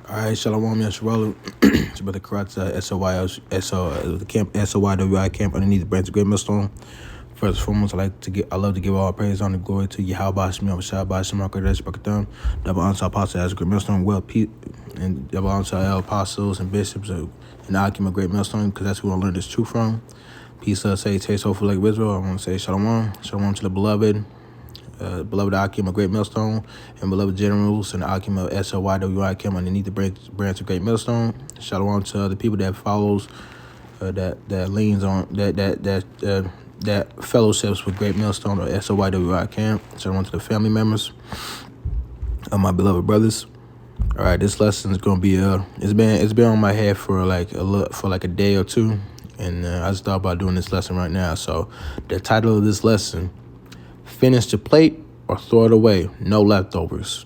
All right, Shalom, Yashawalu. It's about the Karatza the camp SOYWI camp underneath the branch of Great Millstone. First and foremost, I love to give all praise, honor, and glory to Yahweh Shemi Abashai Bashim Kodesh Bakatham, double honor apostle as Great Millstone, and double honor apostles and bishops and the Akim of Great Millstone, because that's who I learned this truth from. Peace, say, taste, hopeful like Israel. I want to say Shalom, Shalom to the beloved. Beloved Akim of Great Millstone, and beloved generals and Akim of SOYWI underneath the branch of Great Millstone. Shalom to the people that follows, that leans on that fellowships with Great Millstone or SOYWI. Shalom to the family members of my beloved brothers. All right, this lesson is gonna be it's been on my head for like a day or two, and I just thought about doing this lesson right now. So the title of this lesson: Finish the plate or throw it away, no leftovers.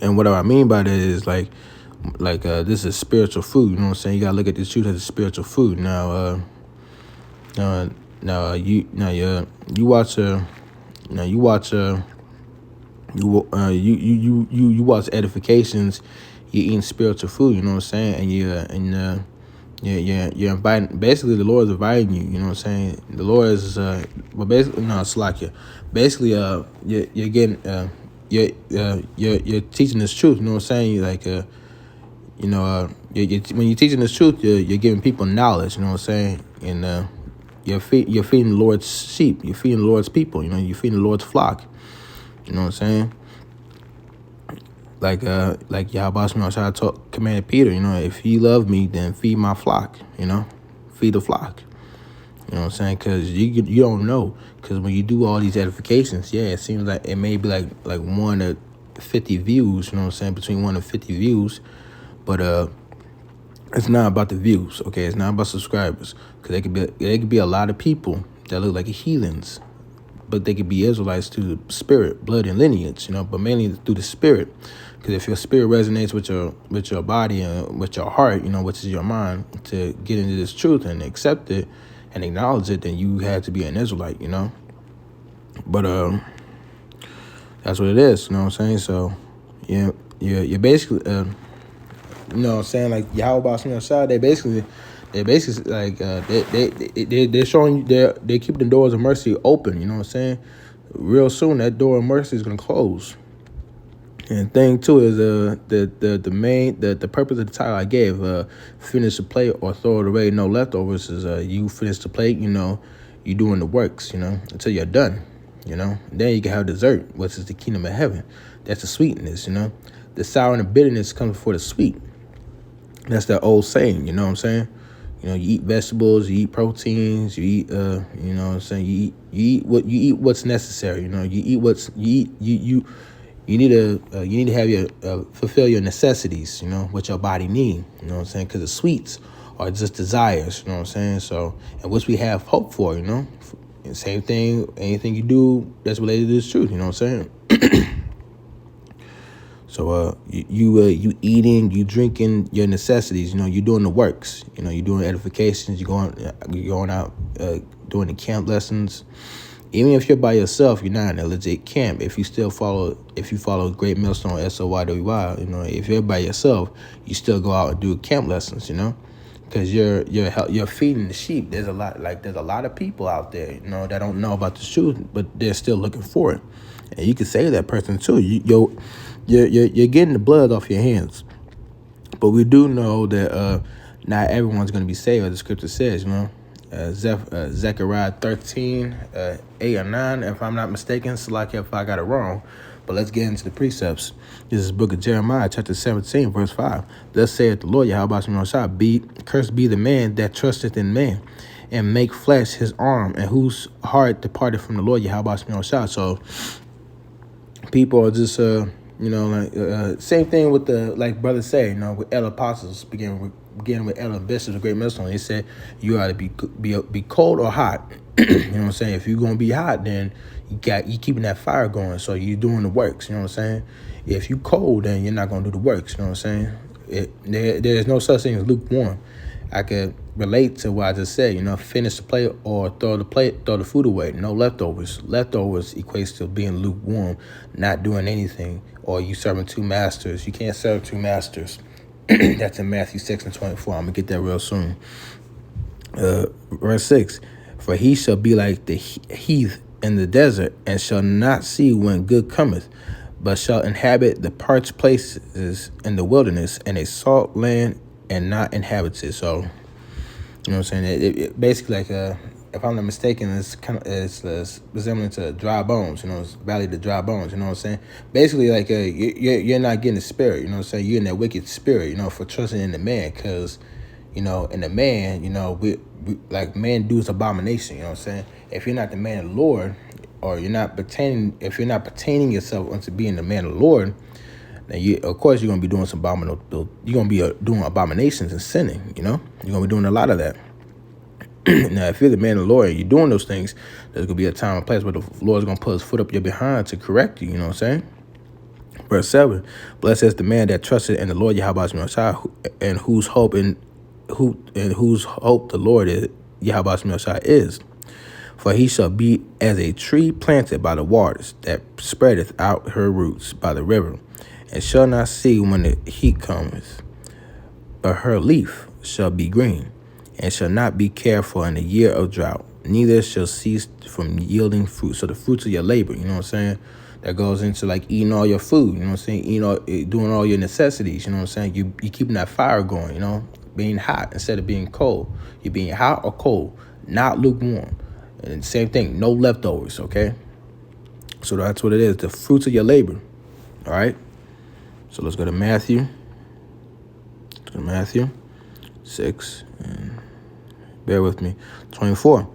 And what I mean by that is like this is spiritual food. You know what I'm saying? You gotta look at this truth as a spiritual food. You watch edifications. You're eating spiritual food. You know what I'm saying? You're inviting. Basically, the Lord is inviting you. You know what I'm saying? The Lord is it's like you. Basically, you're getting you're teaching this truth. You know what I'm saying? When you're teaching this truth, you're giving people knowledge. You know what I'm saying? And you're feeding the Lord's sheep. You're feeding the Lord's people. You know, you're feeding the Lord's flock. You know what I'm saying? Like Yahweh commanded Peter, you know, if you love me, then feed my flock, you know, feed the flock. You know what I'm saying? Because you don't know. Because when you do all these edifications, yeah, it seems like it may be like 1 to 50 views, you know what I'm saying, between 1 to 50 views. But it's not about the views, okay? It's not about subscribers. Because there could be a lot of people that look like heathens, but they could be Israelites through the spirit, blood, and lineage, you know, but mainly through the spirit. Because if your spirit resonates with your body and with your heart, you know, which is your mind, to get into this truth and accept it and acknowledge it, then you had to be an Israelite, you know. But that's what it is, you know what I'm saying? So you're basically you know what I'm saying, like Yahweh Shai, they basically like they're showing you, they keep the doors of mercy open. You know what I'm saying? Real soon that door of mercy is gonna close. And thing too is the purpose of the title I gave, finish the plate or throw it away, no leftovers, is you finish the plate, you know, you doing the works, you know, until you're done, you know. Then you can have dessert, which is the kingdom of heaven. That's the sweetness, you know. The sour and the bitterness comes before the sweet. That's that old saying, you know what I'm saying? You know, you eat vegetables, you eat proteins, you eat, you know what I'm saying? You eat what's necessary. You know, you need to have your fulfill your necessities. You know, what your body need. You know what I'm saying? Because the sweets are just desires. You know what I'm saying? So, and which we have hope for. You know, and same thing. Anything you do that's related to this truth. You know what I'm saying? So you eating, you drinking your necessities, you know, you doing the works, you know, you doing edifications, you going out doing the camp lessons. Even if you're by yourself, you're not in a legit camp. If you follow Great Millstone SOYWI, you know, if you're by yourself, you still go out and do camp lessons, you know, because you're feeding the sheep. There's a lot of people out there, you know, that don't know about the truth, but they're still looking for it. And you can save that person too. You're getting the blood off your hands. But we do know that not everyone's going to be saved, as the scripture says, you know. Zechariah 13, 8 or 9, if I'm not mistaken. Salaki if I got it wrong. But let's get into the precepts. This is the book of Jeremiah, chapter 17, verse 5. Thus saith the Lord, Yahweh, cursed be the man that trusteth in man, and make flesh his arm, and whose heart departed from the Lord, Yahweh. So people are just you know, same thing with the, like brothers say, you know, with elder apostles, beginning with elder bishops of Great Millstone. They said you ought to be cold or hot. You know what I'm saying? If you're gonna be hot, then you keeping that fire going, so you're doing the works. You know what I'm saying? If you cold, then you're not gonna do the works. You know what I'm saying? There's no such thing as lukewarm. I could relate to what I just said, finish the plate or throw the food away. No leftovers. Leftovers equates to being lukewarm, not doing anything, or you serving two masters. You can't serve two masters. That's in Matthew 6:24. I'm going to get that real soon. Verse 6, for he shall be like the heath in the desert, and shall not see when good cometh, but shall inhabit the parched places in the wilderness, and a salt land and not inhabited. So, you know what I'm saying? It basically, like, if I'm not mistaken, it's resembling to dry bones. It's valley to dry bones. You know what I'm saying? Basically, like, you're not getting the spirit. You know what I'm saying? You're in that wicked spirit. For trusting in the man, because in the man, we like, man does abomination. You know what I'm saying? If you're not the man of the Lord, or if you're not pertaining yourself unto being the man of the Lord, then of course you're gonna be doing some abominable. You're gonna be doing abominations and sinning. You're gonna be doing a lot of that. Now, if you're the man of the Lord and you're doing those things, there's gonna be a time and place where the Lord's gonna put his foot up your behind to correct you. You know what I'm saying? Verse 7: blessed is the man that trusted in the Lord Yahweh Shai, and whose hope the Lord is Yahweh Shai is. For he shall be as a tree planted by the waters, that spreadeth out her roots by the river, and shall not see when the heat cometh, but her leaf shall be green, and shall not be careful in the year of drought, neither shall cease from yielding fruit. So the fruits of your labor, you know what I'm saying? That goes into, like, eating all your food, you know what I'm saying? Doing all your necessities, you know what I'm saying? You keeping that fire going, being hot instead of being cold. You're being hot or cold, not lukewarm. And same thing, no leftovers, okay? So that's what it is, the fruits of your labor, all right? So let's go to Matthew. Let's go to Matthew 6, and bear with me, 24.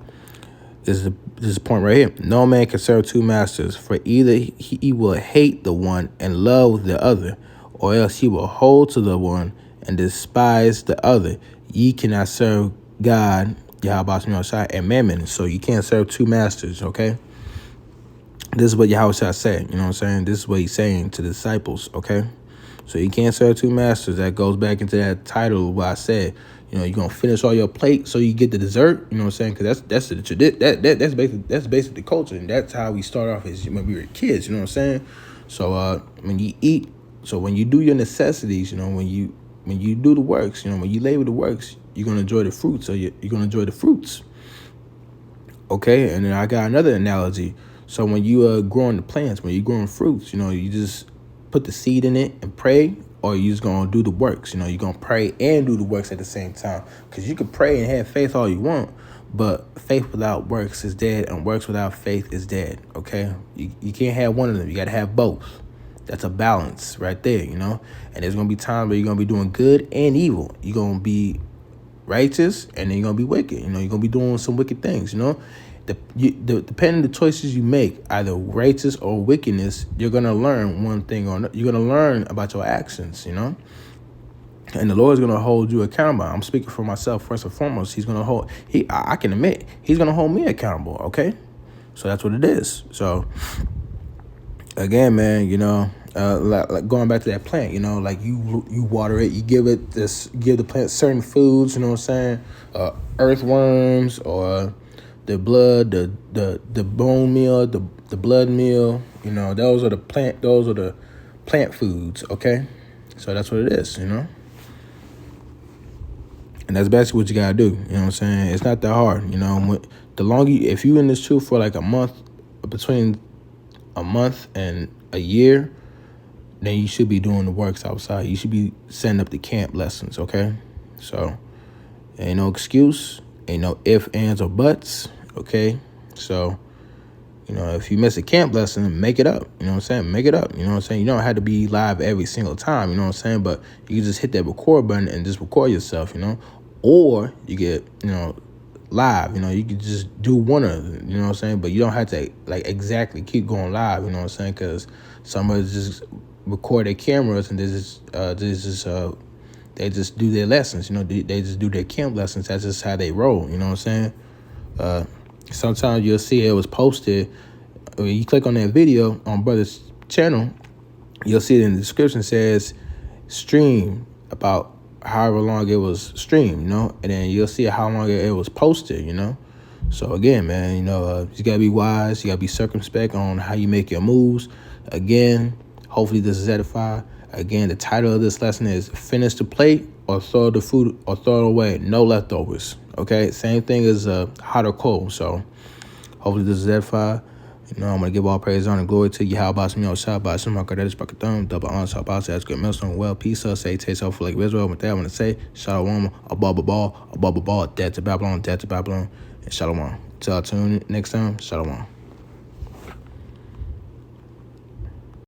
This is a point right here. No man can serve two masters, for either he will hate the one and love the other, or else he will hold to the one and despise the other. Ye cannot serve God, Yahweh Shai, and mammon. So you can't serve two masters, okay? This is what Yahweh Shai said, you know what I'm saying? This is what he's saying to the disciples, okay? So you can't serve two masters. That goes back into that title of what I said. You're gonna finish all your plate so you get the dessert. You know what I'm saying? Because that's the tradition. That's basically the culture, and that's how we start off as when we were kids. You know what I'm saying? So when you eat, so when you do your necessities, when you do the works, when you labor the works, you're gonna enjoy the fruits. So you're gonna enjoy the fruits. Okay, and then I got another analogy. So when you growing the plants, when you're growing fruits, you just put the seed in it and pray. Or you're just going to do the works. You're going to pray and do the works at the same time. Because you can pray and have faith all you want, but faith without works is dead, and works without faith is dead, okay? You can't have one of them. You got to have both. That's a balance right there, And there's going to be times where you're going to be doing good and evil. You're going to be righteous, and then you're going to be wicked. You're going to be doing some wicked things, Depending on the choices you make, either righteous or wickedness, you're going to learn one thing or another. You're going to learn about your actions, And the Lord's going to hold you accountable. I'm speaking for myself first and foremost. He's going to I can admit, he's going to hold me accountable, okay? So that's what it is. So, again, man, like going back to that plant, like you water it, you give the plant certain foods, you know what I'm saying? Earthworms, or the blood, the bone meal, the blood meal, those are the plant foods, okay? So that's what it is, And that's basically what you gotta do, you know what I'm saying? It's not that hard, if you in this truth for like a month, between a month and a year, then you should be doing the works outside. You should be setting up the camp lessons, okay? So ain't no excuse, ain't no ifs, ands, or buts. Okay, so, if you miss a camp lesson, make it up. You know what I'm saying? Make it up. You know what I'm saying? You don't have to be live every single time. You know what I'm saying? But you can just hit that record button and just record yourself, Or you get, live. You can just do one of them. You know what I'm saying? But you don't have to, like, exactly keep going live. You know what I'm saying? Because somebody just record their cameras and they just do their lessons. They just do their camp lessons. That's just how they roll. You know what I'm saying? Sometimes you'll see it was posted. When you click on that video on Brother's channel, you'll see it in the description says stream about however long it was streamed, you know, and then you'll see how long it was posted, you know. So again, man, you know, you gotta be wise. You gotta be circumspect on how you make your moves. Again, hopefully this is edify. Again, the title of this lesson is "Finish the plate or throw the food or throw it away. No leftovers." Okay, same thing as hot or cold. So hopefully this is edify. You know, I'm going to give all praise, honor, and glory to you. How about me on shot by some Kaddish Bakathum, double on shot by as good millstone, well, peace, say, taste of like Israel. With that, I want to say, Shalom, above a ball, dead to Babylon, and Shalom. Till I tune in next time, Shalom.